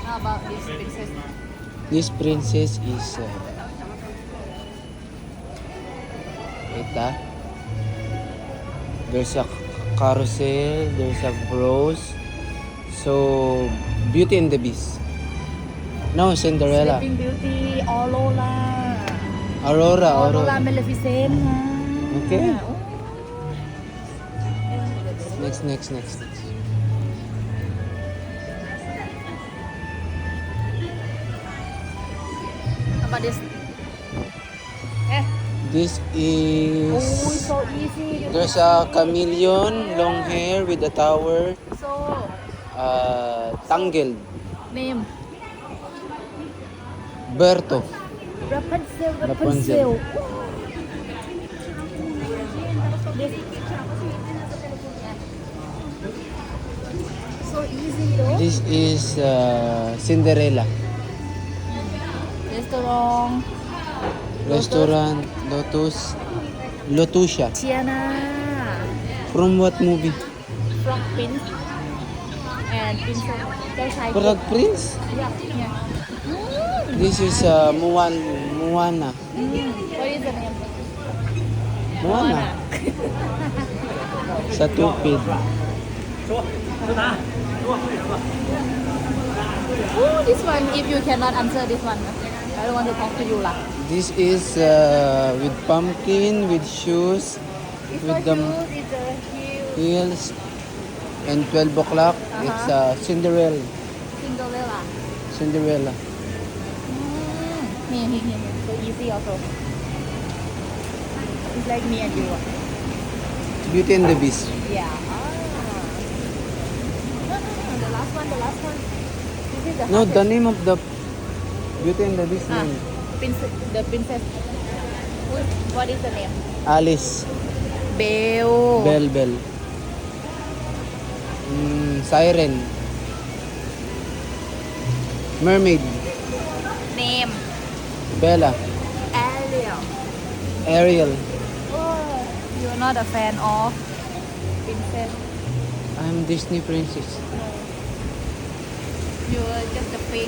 How about this princess? This princess is ita. There's a carousel, there's a rose. So Beauty and the Beast. No, Cinderella. Sleeping Beauty, Aurora. Aurora. Maleficent. Okay. Oh. Next. How about this? This Oh, is so easy. there's a chameleon, long hair with a tower, So, tangled. name. Berto. Rapunzel. This. So easy though. This is Cinderella. Restaurant. Restaurant, Lotusia. Tiana. From what movie? From Prince. And Princess. There's like. Prague Prince? Yeah. This is Moana. What is the name? Moana. Sa tupid. Oh, this one. If you cannot answer this one, I don't want to talk to you lah. This is with pumpkin, with shoes, with the It's a huge heels, and 12 o'clock. It's Cinderella. Cinderella. Here. So easy also. It's like me and you. Beauty and the Beast. Yeah. The last one. This is the No, hardest. the name of the Beauty and the Beast name. The princess. What is the name? Alice. Belle. Bell. Siren. Mermaid. Name. Bella. Ariel. Oh, you're not a fan of princess. I'm Disney princess. You're just a fake